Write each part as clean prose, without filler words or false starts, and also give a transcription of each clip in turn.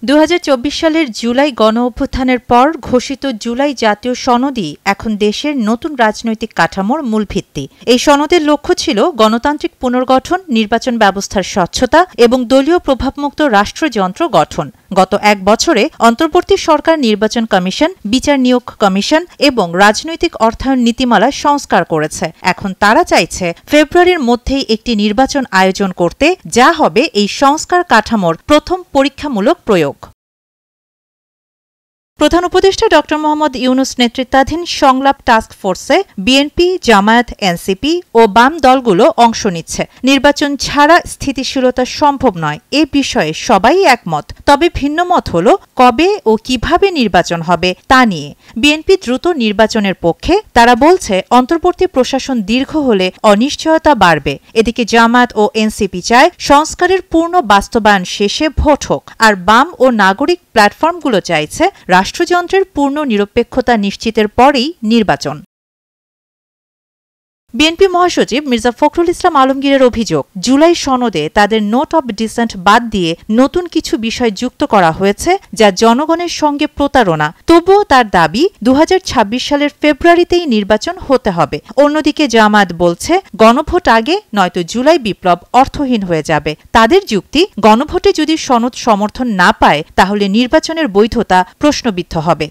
2024 সালের জুলাই গণঅভ্যুত্থানের পর ঘোষিত জুলাই জাতীয় সনদই এখন দেশের নতুন রাজনৈতিক কাঠামোর মূল ভিত্তি। এই সনদের লক্ষ্য ছিল গণতান্ত্রিক পুনর্গঠন, নির্বাচন ব্যবস্থার স্বচ্ছতা এবং দলীয় প্রভাবমুক্ত রাষ্ট্রযন্ত্র গঠন। গত এক বছরে অন্তর্বর্তী সরকার নির্বাচন কমিশন, বিচার নিয়োগ কমিশন এবং রাজনৈতিক অর্থায়ন নীতিমালা সংস্কার করেছে। এখন তারা চাইছে ফেব্রুয়ারির মধ্যেই একটি নির্বাচন আয়োজন করতে, যা হবে এই সংস্কার কাঠামোর প্রথম পরীক্ষামূলক প্রয়োগ। প্রধান উপদেষ্টা ড. মোহাম্মদ ইউনূস নেতৃত্বাধীন সংলাপ টাস্ক ফোর্সে বিএনপি, জামায়াত, এনসিপি ও বাম দলগুলো অংশ নিচ্ছে। নির্বাচন ছাড়া স্থিতিশীলতা সম্ভব নয়, এ বিষয়ে সবাই একমত। তবে ভিন্নমত হল কবে ও কিভাবে নির্বাচন হবে তা নিয়ে। বিএনপি দ্রুত নির্বাচনের পক্ষে। তারা বলছে অন্তর্বর্তী প্রশাসন দীর্ঘ হলে অনিশ্চয়তা বাড়বে। এদিকে জামায়াত ও এনসিপি চায় সংস্কারের পূর্ণ বাস্তবায়ন শেষে ভোট হোক, আর বাম ও নাগরিক প্ল্যাটফর্মগুলো চাইছে রাষ্ট্রযন্ত্রের পূর্ণ নিরপেক্ষতা নিশ্চিতের পরেই নির্বাচন। বিএনপি মহাসচিব মির্জা ফখরুল ইসলাম আলমগীরের অভিযোগ, জুলাই সনদে তাদের নোট অব ডিসেন্ট বাদ দিয়ে নতুন কিছু বিষয় যুক্ত করা হয়েছে, যা জনগণের সঙ্গে প্রতারণা। তবুও তার দাবি 2026 সালের ফেব্রুয়ারিতেই নির্বাচন হতে হবে। অন্যদিকে জামায়াত বলছে গণভোট আগে, নয়তো জুলাই বিপ্লব অর্থহীন হয়ে যাবে। তাদের যুক্তি, গণভোটে যদি সনদ সমর্থন না পায় তাহলে নির্বাচনের বৈধতা প্রশ্নবিদ্ধ হবে।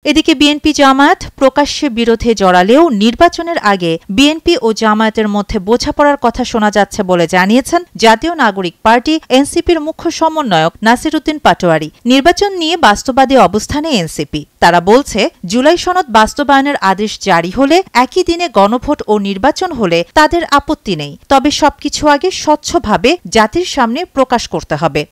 এদিকে বিএনপি জামায়াত প্রকাশ্যে বিরোধে জড়ালেও নির্বাচনের আগে বিএনপি ও জামায়াতের মধ্যে বোঝাপড়ার কথা শোনা যাচ্ছে বলে জানিয়েছেন জাতীয় নাগরিক পার্টি এনসিপির মুখ্য সমন্বয়ক নাসির উদ্দিন পাটোয়ারি। নির্বাচন নিয়ে বাস্তববাদী অবস্থানে এনসিপি। তারা বলছে জুলাই সনদ বাস্তবায়নের আদেশ জারি হলে একই দিনে গণভোট ও নির্বাচন হলে তাদের আপত্তি নেই, তবে সবকিছু আগে স্বচ্ছভাবে জাতির সামনে প্রকাশ করতে হবে।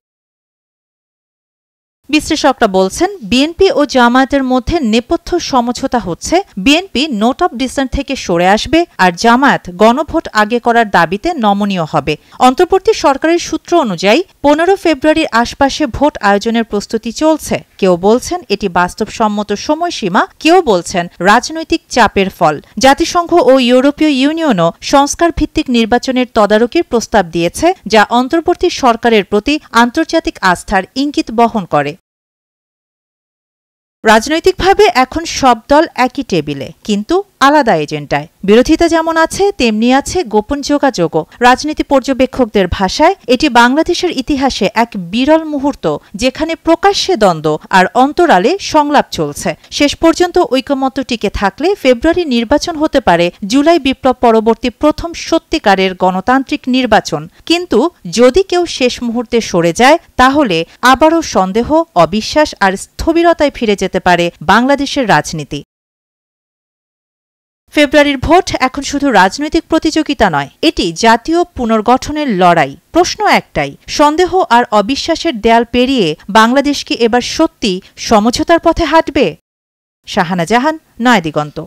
বিশ্লেষকরা বলছেন বিএনপি ও জামায়াতের মধ্যে নেপথ্য সমঝোতা হচ্ছে। বিএনপি নোট অব ডিসেন্ট থেকে সরে আসবে, আর জামায়াত গণভোট আগে করার দাবিতে নমনীয় হবে। অন্তর্বর্তী সরকারের সূত্র অনুযায়ী 15 ফেব্রুয়ারির আশপাশে ভোট আয়োজনের প্রস্তুতি চলছে। কেউ বলছেন এটি বাস্তবসম্মত সময়সীমা, কেউ বলছেন রাজনৈতিক চাপের ফল। জাতিসংঘ ও ইউরোপীয় ইউনিয়নও সংস্কার ভিত্তিক নির্বাচনের তদারকির প্রস্তাব দিয়েছে, যা অন্তর্বর্তী সরকারের প্রতি আন্তর্জাতিক আস্থার ইঙ্গিত বহন করে। রাজনৈতিকভাবে এখন সব দল একই টেবিলে, কিন্তু আলাদা এজেন্ডায়। বিরোধিতা যেমন আছে, তেমনি আছে গোপন যোগাযোগও। রাজনীতি পর্যবেক্ষকদের ভাষায় এটি বাংলাদেশের ইতিহাসে এক বিরল মুহূর্ত, যেখানে প্রকাশ্যে দ্বন্দ্ব আর অন্তরালে সংলাপ চলছে। শেষ পর্যন্ত ঐকমত্য টিকে থাকলে ফেব্রুয়ারি নির্বাচন হতে পারে জুলাই বিপ্লব পরবর্তী প্রথম সত্যিকারের গণতান্ত্রিক নির্বাচন। কিন্তু যদি কেউ শেষ মুহূর্তে সরে যায়, তাহলে আবারও সন্দেহ, অবিশ্বাস আর স্থবিরতায় ফিরে যেতে পারে বাংলাদেশের রাজনীতি। ফেব্রুয়ারির ভোট এখন শুধু রাজনৈতিক প্রতিযোগিতা নয়, এটি জাতীয় পুনর্গঠনের লড়াই। প্রশ্ন একটাই, সন্দেহ আর অবিশ্বাসের দেয়াল পেরিয়ে বাংলাদেশ কি এবার সত্যি সমঝোতার পথে হাঁটবে? শাহানা জাহান, নয়াদিগন্ত।